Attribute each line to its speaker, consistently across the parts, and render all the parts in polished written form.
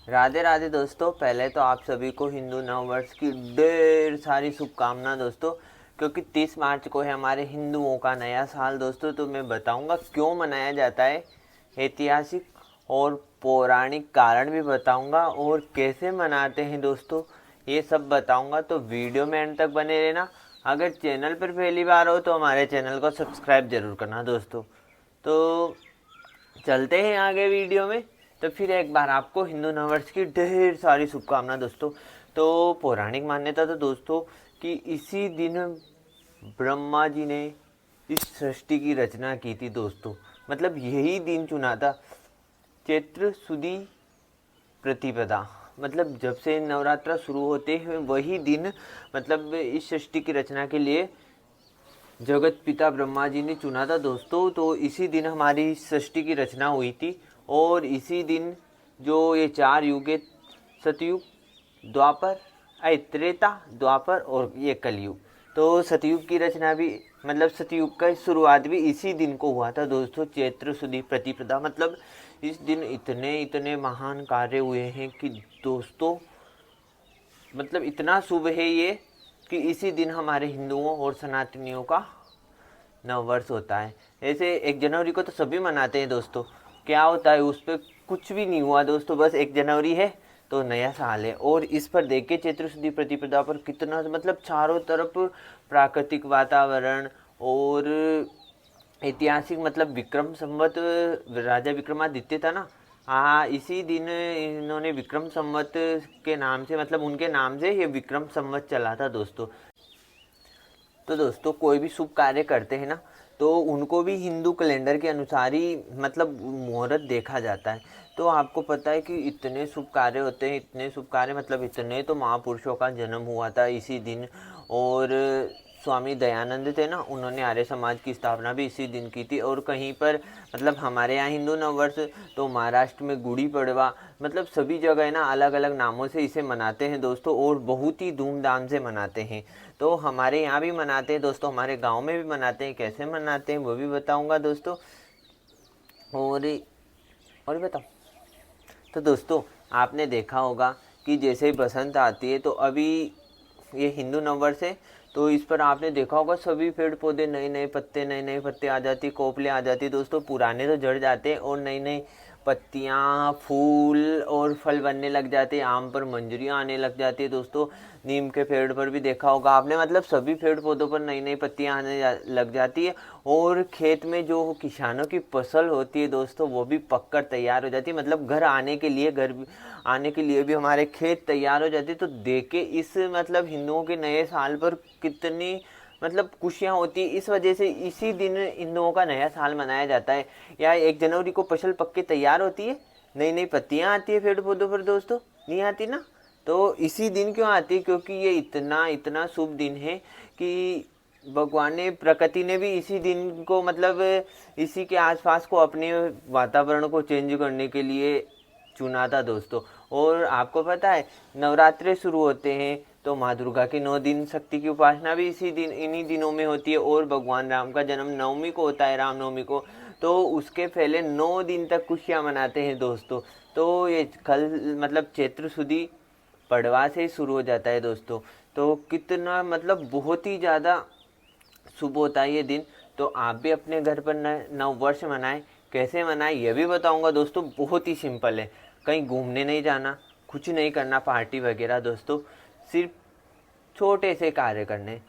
Speaker 1: राधे राधे दोस्तों। पहले तो आप सभी को हिंदू नव वर्ष की ढेर सारी शुभकामनाएं दोस्तों, क्योंकि 30 मार्च को है हमारे हिंदुओं का नया साल दोस्तों। तो मैं बताऊंगा क्यों मनाया जाता है, ऐतिहासिक और पौराणिक कारण भी बताऊंगा और कैसे मनाते हैं दोस्तों, ये सब बताऊंगा। तो वीडियो में एंड तक बने रहना। अगर चैनल पर पहली बार हो तो हमारे चैनल को सब्सक्राइब जरूर करना दोस्तों। तो चलते हैं आगे वीडियो में। तो फिर एक बार आपको हिंदू नववर्ष की ढेर सारी शुभकामनाएं दोस्तों। तो पौराणिक मान्यता तो दोस्तों कि इसी दिन ब्रह्मा जी ने इस सृष्टि की रचना की थी दोस्तों। मतलब यही दिन चुना था, चैत्र सुदी प्रतिपदा। मतलब जब से नवरात्रा शुरू होते हैं वही दिन, मतलब इस सृष्टि की रचना के लिए जगत पिता ब्रह्मा जी ने चुना था दोस्तों। तो इसी दिन हमारी सृष्टि की रचना हुई थी। और इसी दिन जो ये 4 युग है, सतयुग, द्वापर, त्रेता, द्वापर और ये कलयुग। तो सतयुग की रचना भी, मतलब सतयुग का शुरुआत भी इसी दिन को हुआ था दोस्तों, चैत्र सुदी प्रतिपदा। मतलब इस दिन इतने इतने महान कार्य हुए हैं कि दोस्तों, मतलब इतना शुभ है ये कि इसी दिन हमारे हिंदुओं और सनातनियों का नव वर्ष होता है। ऐसे 1 जनवरी को तो सभी मनाते हैं दोस्तों। क्या होता है उस पर, कुछ भी नहीं हुआ दोस्तों, बस 1 जनवरी है तो नया साल है। और इस पर देखिए चैत्र शुदी प्रतिपदा पर कितना, मतलब चारों तरफ प्राकृतिक वातावरण और ऐतिहासिक, मतलब विक्रम संवत, राजा विक्रमादित्य था ना, हाँ इसी दिन इन्होंने विक्रम संवत के नाम से, मतलब उनके नाम से ये विक्रम संवत चला था दोस्तों। तो दोस्तों कोई भी शुभ कार्य करते हैं ना, तो उनको भी हिंदू कैलेंडर के अनुसार ही, मतलब मुहूर्त देखा जाता है। तो आपको पता है कि इतने शुभ कार्य होते हैं, इतने शुभ कार्य, मतलब इतने तो महापुरुषों का जन्म हुआ था इसी दिन। और स्वामी दयानंद थे ना, उन्होंने आर्य समाज की स्थापना भी इसी दिन की थी। और कहीं पर, मतलब हमारे यहाँ हिंदू नववर्ष, तो महाराष्ट्र में गुड़ी पड़वा, मतलब सभी जगह ना अलग अलग नामों से इसे मनाते हैं दोस्तों, और बहुत ही धूमधाम से मनाते हैं। तो हमारे यहाँ भी मनाते हैं दोस्तों, हमारे गांव में भी मनाते हैं। कैसे मनाते हैं वो भी बताऊंगा दोस्तों। और और बताओ। तो दोस्तों आपने देखा होगा कि जैसे ही बसंत आती है, तो अभी ये हिंदू नववर्ष है, तो इस पर आपने देखा होगा सभी पेड़ पौधे नए नए पत्ते आ जाती, कोपले आ जाती दोस्तों। पुराने तो झड़ जाते हैं और नई नई पत्तियाँ, फूल और फल बनने लग जाते हैं। आम पर मंजरियाँ आने लग जाती है दोस्तों। नीम के पेड़ पर भी देखा होगा आपने, मतलब सभी पेड़ पौधों पर नई नई पत्तियाँ लग जाती है। और खेत में जो किसानों की फसल होती है दोस्तों, वो भी पककर तैयार हो जाती है। मतलब घर आने के लिए, आने के लिए भी हमारे खेत तैयार हो जाते। तो देखे इस, मतलब हिंदुओं के नए साल पर कितनी, मतलब खुशियाँ होती है। इस वजह से इसी दिन हिंदुओं का नया साल मनाया जाता है। या 1 जनवरी को फसल पक के तैयार होती है, नई नई पत्तियाँ आती है पेड़ पौधों पर दोस्तों, नहीं आती ना। तो इसी दिन क्यों आती है, क्योंकि ये इतना इतना शुभ दिन है कि भगवान ने, प्रकृति ने भी इसी दिन को, मतलब इसी के आसपास को अपने वातावरण को चेंज करने के लिए चुना था दोस्तों। और आपको पता है नवरात्रे शुरू होते हैं तो माँ दुर्गा की 9 दिन शक्ति की उपासना भी इसी दिन, इन्हीं दिनों में होती है। और भगवान राम का जन्म नवमी को होता है, रामनवमी को। तो उसके पहले 9 दिन तक खुशियाँ मनाते हैं दोस्तों। तो ये कल, मतलब चैत्र सुदी पड़वा से ही शुरू हो जाता है दोस्तों। तो कितना, मतलब बहुत ही ज़्यादा शुभ होता है ये दिन। तो आप भी अपने घर पर नव वर्ष मनाएं। कैसे मनाएं ये भी बताऊंगा दोस्तों। बहुत ही सिंपल है, कहीं घूमने नहीं जाना, कुछ नहीं करना पार्टी वगैरह दोस्तों। सिर्फ छोटे से कार्य करने।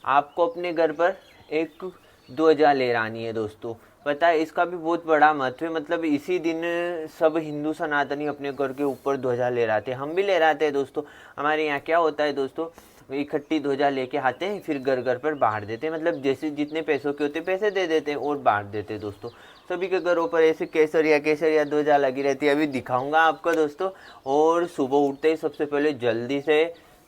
Speaker 1: आपको अपने घर पर एक ध्वजा ले आनी है दोस्तों। पता है इसका भी बहुत बड़ा महत्व है। मतलब इसी दिन सब हिंदू सनातनी अपने घर के ऊपर ध्वजा ले आते हैं, हम भी ले आते हैं दोस्तों। हमारे यहाँ क्या होता है दोस्तों, इकट्ठी ध्वजा लेके आते हैं, फिर घर घर पर बांट देते हैं। मतलब जैसे जितने पैसों के होते हैं पैसे दे देते हैं और बांट देते हैं दोस्तों। सभी के घरों पर ऐसे केसरिया केसरिया ध्वजा लगी रहती है, अभी दिखाऊंगा आपको दोस्तों। और सुबह उठते ही सबसे पहले जल्दी से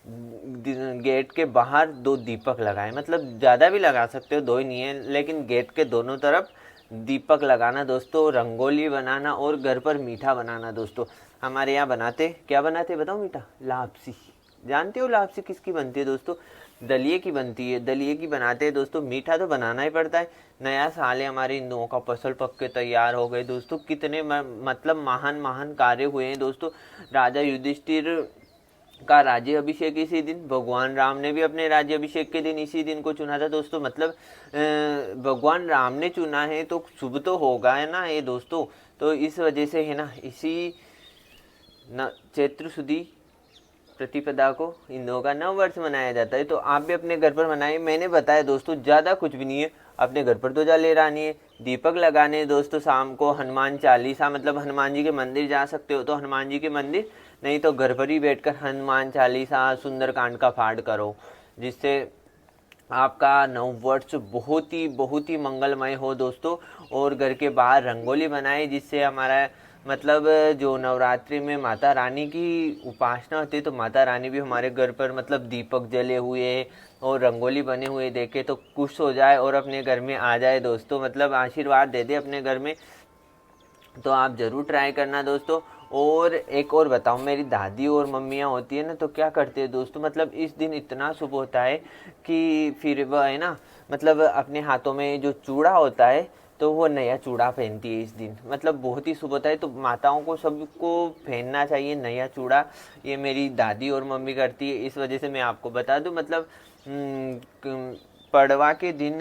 Speaker 1: गेट के बाहर 2 दीपक लगाएं। मतलब ज़्यादा भी लगा सकते हो, 2 ही नहीं है, लेकिन गेट के दोनों तरफ दीपक लगाना दोस्तों, रंगोली बनाना और घर पर मीठा बनाना दोस्तों। हमारे यहाँ बनाते, क्या बनाते बताओ, मीठा लापसी। जानते हो लापसी किसकी बनती है दोस्तों? दलिए की बनती है। दलिए की बनाते हैं दोस्तों। मीठा तो बनाना ही पड़ता है। नया साल है हमारे हिंदुओं का, फसल पक के तैयार हो गए दोस्तों। कितने मतलब महान महान कार्य हुए हैं दोस्तों। राजा युधिष्ठिर का राज्य अभिषेक इसी दिन, भगवान राम ने भी अपने राज्य अभिषेक के दिन इसी दिन को चुना था दोस्तों। मतलब भगवान राम ने चुना है तो शुभ तो होगा है ना ये दोस्तों। तो इस वजह से है ना, इसी न चैत्र शुदी प्रतिपदा को हिंदुओं का नव वर्ष मनाया जाता है। तो आप भी अपने घर पर मनाएं। मैंने बताया दोस्तों, ज़्यादा कुछ भी नहीं है। अपने घर पर ध्वजा ले आनी है, दीपक लगाने दोस्तों। शाम को हनुमान चालीसा, मतलब हनुमान जी के मंदिर जा सकते हो तो हनुमान जी के मंदिर, नहीं तो घर पर ही बैठकर हनुमान चालीसा सुंदरकांड का पाठ करो, जिससे आपका नव वर्ष बहुत ही मंगलमय हो दोस्तों। और घर के बाहर रंगोली बनाए, जिससे हमारा मतलब जो नवरात्रि में माता रानी की उपासना होती है, तो माता रानी भी हमारे घर पर मतलब दीपक जले हुए और रंगोली बने हुए देखे तो खुश हो जाए और अपने घर में आ जाए दोस्तों, मतलब आशीर्वाद दे दे अपने घर में। तो आप ज़रूर ट्राई करना दोस्तों। और एक और बताऊं, मेरी दादी और मम्मियाँ होती है ना, तो क्या करते हैं दोस्तों, मतलब इस दिन इतना शुभ होता है कि फिर वह है ना, मतलब अपने हाथों में जो चूड़ा होता है तो वो नया चूड़ा पहनती है इस दिन। मतलब बहुत ही शुभ होता है। तो माताओं को सबको पहनना चाहिए नया चूड़ा। ये मेरी दादी और मम्मी करती है, इस वजह से मैं आपको बता दूं। मतलब पड़वा के दिन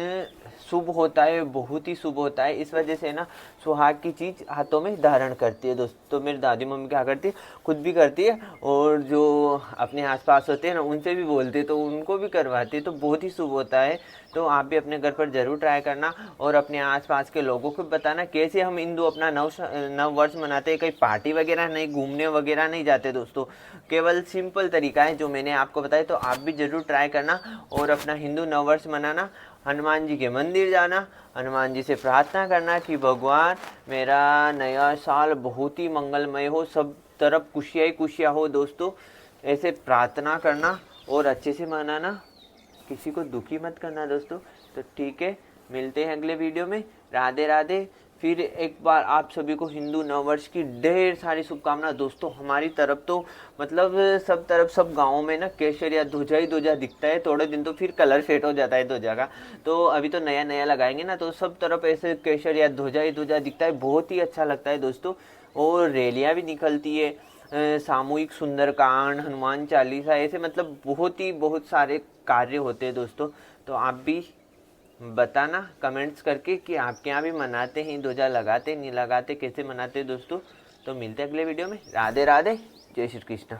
Speaker 1: शुभ होता है, बहुत ही शुभ होता है। इस वजह से ना सुहाग की चीज़ हाथों में धारण करती है दोस्तों। तो मेरी दादी मम्मी क्या करती है, खुद भी करती है और जो अपने आसपास होते हैं ना उनसे भी बोलते, तो उनको भी करवाती है। तो बहुत ही शुभ होता है। तो आप भी अपने घर पर ज़रूर ट्राई करना और अपने आसपास के लोगों को बताना कैसे हम हिंदू अपना नव वर्ष मनाते हैं। कहीं पार्टी वगैरह नहीं, घूमने वगैरह नहीं जाते दोस्तों। केवल सिंपल तरीका है जो मैंने आपको बताया। तो आप भी ज़रूर ट्राई करना और अपना हिंदू नव वर्ष मनाना। हनुमान जी के मंदिर जाना, हनुमान जी से प्रार्थना करना कि भगवान मेरा नया साल बहुत ही मंगलमय हो, सब तरफ खुशियाँ ही खुशियाँ हो दोस्तों। ऐसे प्रार्थना करना और अच्छे से मनाना, किसी को दुखी मत करना दोस्तों। तो ठीक है, मिलते हैं अगले वीडियो में। राधे राधे। फिर एक बार आप सभी को हिंदू नववर्ष की ढेर सारी शुभकामनाएं दोस्तों। हमारी तरफ तो मतलब सब तरफ सब गाँवों में ना केसर या ध्वजा ही ध्वजा दिखता है। थोड़े दिन तो फिर कलर फेड हो जाता है ध्वजा का। तो अभी तो नया नया लगाएंगे ना, तो सब तरफ ऐसे केसर या ध्वजा ही ध्वजा दिखता है। बहुत ही अच्छा लगता है दोस्तों। और रैलियाँ भी निकलती है, सामूहिक सुंदरकांड, हनुमान चालीसा, ऐसे मतलब बहुत सारे कार्य होते हैं दोस्तों। तो आप भी बताना कमेंट्स करके कि आपके यहाँ भी मनाते हैं, ध्वजा लगाते नहीं लगाते, कैसे मनाते हैं दोस्तों। तो मिलते हैं अगले वीडियो में। राधे राधे, जय श्री कृष्ण।